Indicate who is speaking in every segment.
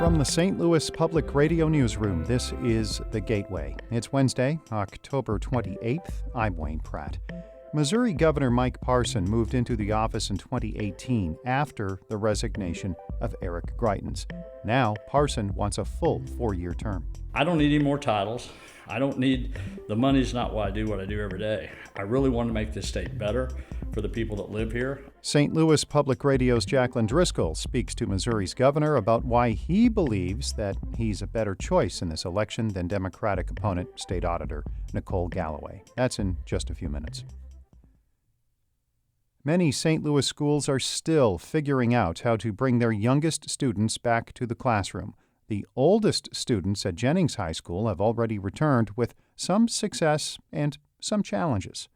Speaker 1: From the St. Louis Public Radio Newsroom, this is The Gateway. It's Wednesday, October 28th. I'm Wayne Pratt. Missouri Governor Mike Parson moved into the office in 2018 after the resignation of Eric Greitens. Now, Parson wants a full 4-year term.
Speaker 2: I don't need any more titles. The money's not why I do what I do every day. I really want to make this state better for the people that live here.
Speaker 1: St. Louis Public Radio's Jacqueline Driscoll speaks to Missouri's governor about why he believes that he's a better choice in this election than Democratic opponent, State Auditor Nicole Galloway. That's in just a few minutes. Many St. Louis schools are still figuring out how to bring their youngest students back to the classroom. The oldest students at Jennings High School have already returned with some success and some challenges.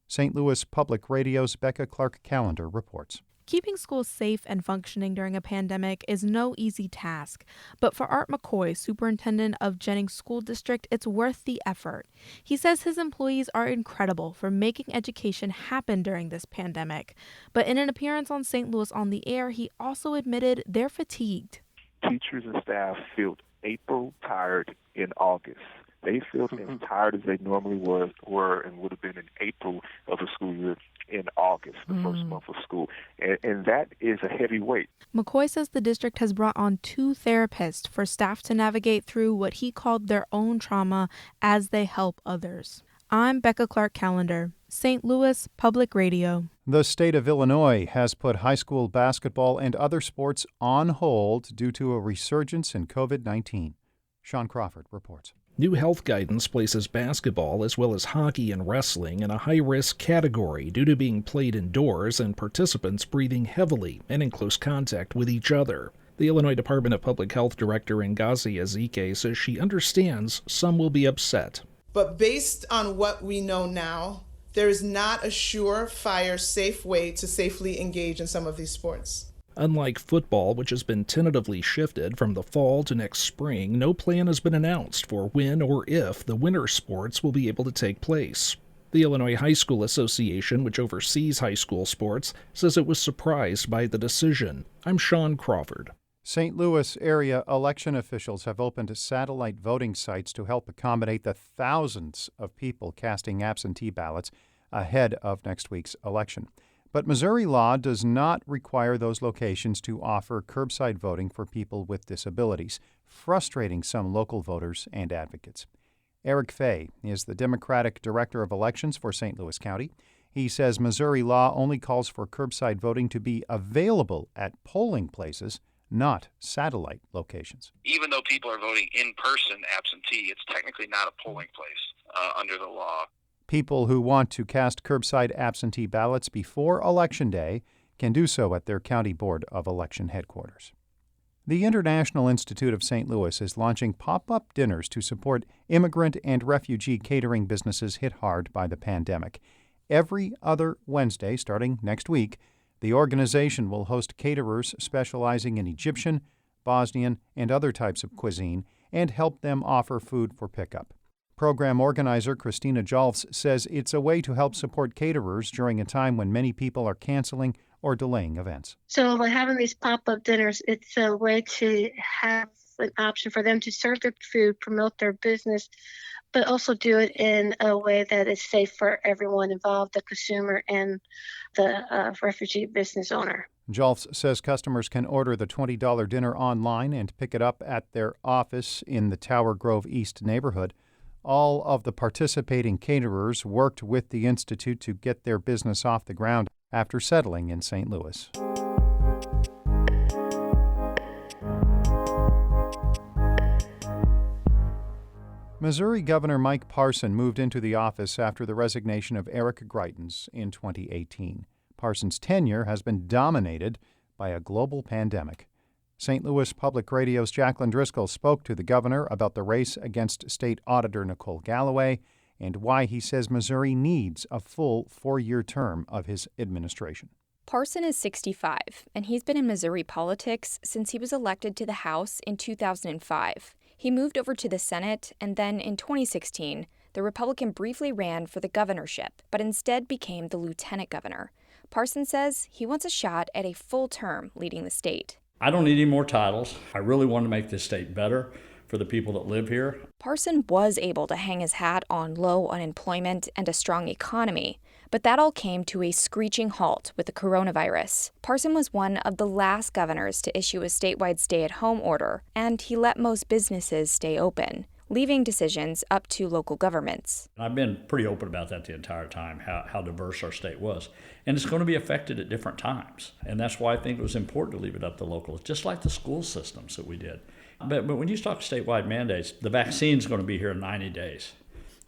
Speaker 1: St. Louis Public Radio's Becca Clark-Callender reports.
Speaker 3: Keeping schools safe and functioning during a pandemic is no easy task, but for Art McCoy, superintendent of Jennings School District, it's worth the effort. He says his employees are incredible for making education happen during this pandemic. But in an appearance on St. Louis on the Air, he also admitted they're fatigued.
Speaker 4: Teachers and staff feel April tired in August. They feel as tired as they normally were and would have been in April of the school year in August, the first month of school. And that is a heavy weight.
Speaker 3: McCoy says the district has brought on 2 therapists for staff to navigate through what he called their own trauma as they help others. I'm Becca Clark-Callender, St. Louis Public Radio.
Speaker 1: The state of Illinois has put high school basketball and other sports on hold due to a resurgence in COVID-19. Sean Crawford reports.
Speaker 5: New health guidance places basketball as well as hockey and wrestling in a high-risk category due to being played indoors and participants breathing heavily and in close contact with each other. The Illinois Department of Public Health Director Ngozi Ezike says she understands some will be upset.
Speaker 6: But based on what we know now, there is not a surefire, safe way to safely engage in some of these sports.
Speaker 5: Unlike football, which has been tentatively shifted from the fall to next spring, no plan has been announced for when or if the winter sports will be able to take place. The Illinois High School Association, which oversees high school sports, says it was surprised by the decision. I'm Sean Crawford.
Speaker 1: St. Louis area election officials have opened satellite voting sites to help accommodate the thousands of people casting absentee ballots ahead of next week's election. But Missouri law does not require those locations to offer curbside voting for people with disabilities, frustrating some local voters and advocates. Eric Fay is the Democratic Director of Elections for St. Louis County. He says Missouri law only calls for curbside voting to be available at polling places, not satellite locations.
Speaker 7: Even though people are voting in person absentee, it's technically not a polling place under the law.
Speaker 1: People who want to cast curbside absentee ballots before Election Day can do so at their County Board of Election headquarters. The International Institute of St. Louis is launching pop-up dinners to support immigrant and refugee catering businesses hit hard by the pandemic. Every other Wednesday, starting next week, the organization will host caterers specializing in Egyptian, Bosnian, and other types of cuisine and help them offer food for pickup. Program organizer Christina Jolfs says it's a way to help support caterers during a time when many people are canceling or delaying events.
Speaker 8: So by having these pop-up dinners, it's a way to have an option for them to serve their food, promote their business, but also do it in a way that is safe for everyone involved, the consumer and the refugee business owner.
Speaker 1: Jolfs says customers can order the $20 dinner online and pick it up at their office in the Tower Grove East neighborhood. All of the participating caterers worked with the Institute to get their business off the ground after settling in St. Louis. Missouri Governor Mike Parson moved into the office after the resignation of Eric Greitens in 2018. Parson's tenure has been dominated by a global pandemic. St. Louis Public Radio's Jacqueline Driscoll spoke to the governor about the race against State Auditor Nicole Galloway and why he says Missouri needs a full 4-year term of his administration.
Speaker 9: Parson is 65, and he's been in Missouri politics since he was elected to the House in 2005. He moved over to the Senate, and then in 2016, the Republican briefly ran for the governorship, but instead became the lieutenant governor. Parson says he wants a shot at a full term leading the state.
Speaker 2: I don't need any more titles. I really want to make this state better for the people that live here.
Speaker 9: Parson was able to hang his hat on low unemployment and a strong economy, but that all came to a screeching halt with the coronavirus. Parson was one of the last governors to issue a statewide stay-at-home order, and he let most businesses stay open, leaving decisions up to local governments.
Speaker 2: I've been pretty open about that the entire time, how diverse our state was. And it's going to be affected at different times. And that's why I think it was important to leave it up to locals, just like the school systems that we did. But when you talk statewide mandates, the vaccine's going to be here in 90 days.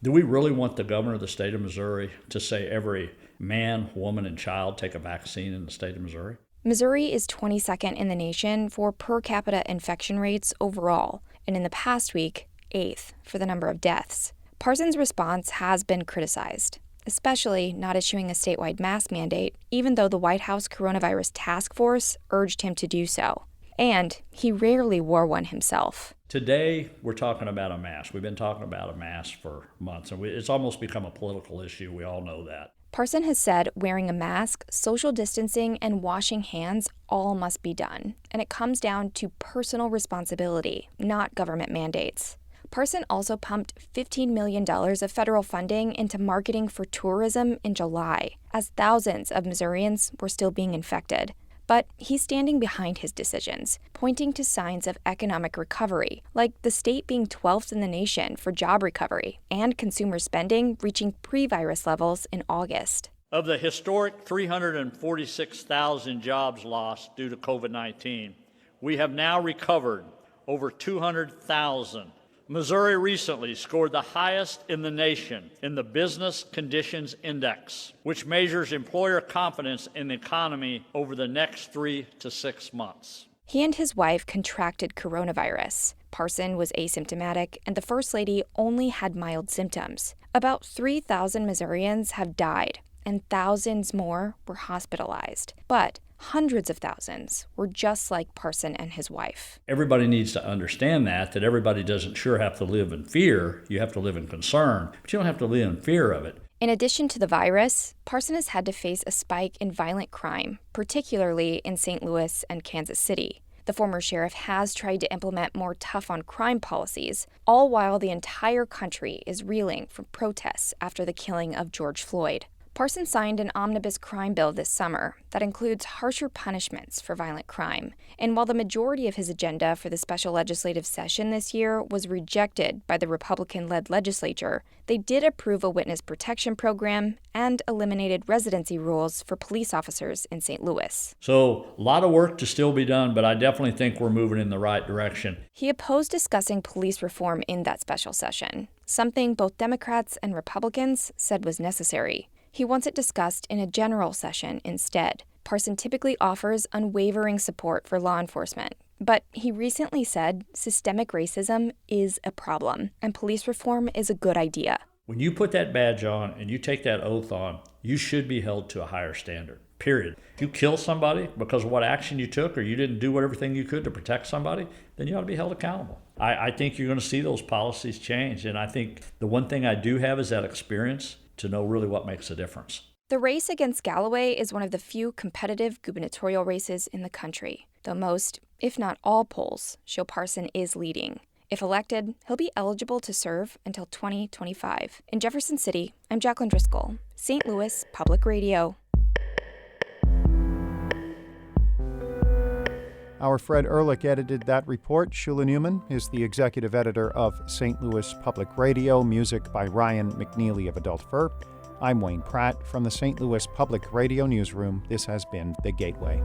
Speaker 2: Do we really want the governor of the state of Missouri to say every man, woman, and child take a vaccine in the state of Missouri?
Speaker 9: Missouri is 22nd in the nation for per capita infection rates overall, and in the past week, 8th for the number of deaths. Parson's response has been criticized, especially not issuing a statewide mask mandate, even though the White House Coronavirus Task Force urged him to do so. And he rarely wore one himself.
Speaker 2: Today, we're talking about a mask. We've been talking about a mask for months, and it's almost become a political issue. We all know that.
Speaker 9: Parson has said wearing a mask, social distancing, and washing hands all must be done. And it comes down to personal responsibility, not government mandates. Parson also pumped $15 million of federal funding into marketing for tourism in July, as thousands of Missourians were still being infected. But he's standing behind his decisions, pointing to signs of economic recovery, like the state being 12th in the nation for job recovery and consumer spending reaching pre-virus levels in August.
Speaker 2: Of the historic 346,000 jobs lost due to COVID-19, we have now recovered over 200,000. Missouri recently scored the highest in the nation in the Business Conditions Index, which measures employer confidence in the economy over the next 3 to 6 months.
Speaker 9: He and his wife contracted coronavirus. Parson was asymptomatic, and the First Lady only had mild symptoms. About 3,000 Missourians have died, and thousands more were hospitalized. But hundreds of thousands were just like Parson and his wife.
Speaker 2: Everybody needs to understand that everybody doesn't sure have to live in fear. You have to live in concern, but you don't have to live in fear of it.
Speaker 9: In addition to the virus, Parson has had to face a spike in violent crime, particularly in St. Louis and Kansas City. The former sheriff has tried to implement more tough-on-crime policies, all while the entire country is reeling from protests after the killing of George Floyd. Parson signed an omnibus crime bill this summer that includes harsher punishments for violent crime. And while the majority of his agenda for the special legislative session this year was rejected by the Republican-led legislature, they did approve a witness protection program and eliminated residency rules for police officers in St. Louis.
Speaker 2: So a lot of work to still be done, but I definitely think we're moving in the right direction.
Speaker 9: He opposed discussing police reform in that special session, something both Democrats and Republicans said was necessary. He wants it discussed in a general session instead. Parson typically offers unwavering support for law enforcement, but he recently said systemic racism is a problem and police reform is a good idea.
Speaker 2: When you put that badge on and you take that oath on, you should be held to a higher standard, period. If you kill somebody because of what action you took or you didn't do everything you could to protect somebody, then you ought to be held accountable. I think you're going to see those policies change, and I think the one thing I do have is that experience to know really what makes a difference.
Speaker 9: The race against Galloway is one of the few competitive gubernatorial races in the country, though most, if not all, polls show Parson is leading. If elected, he'll be eligible to serve until 2025. In Jefferson City, I'm Jacqueline Driscoll, St. Louis Public Radio.
Speaker 1: Our Fred Ehrlich edited that report. Shula Newman is the executive editor of St. Louis Public Radio, music by Ryan McNeely of Adult Fur. I'm Wayne Pratt from the St. Louis Public Radio Newsroom. This has been The Gateway.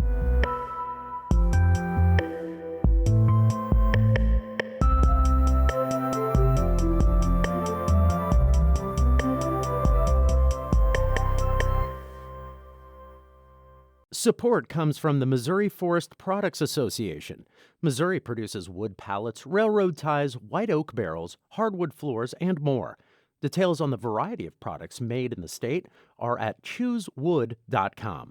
Speaker 10: Support comes from the Missouri Forest Products Association. Missouri produces wood pallets, railroad ties, white oak barrels, hardwood floors, and more. Details on the variety of products made in the state are at choosewood.com.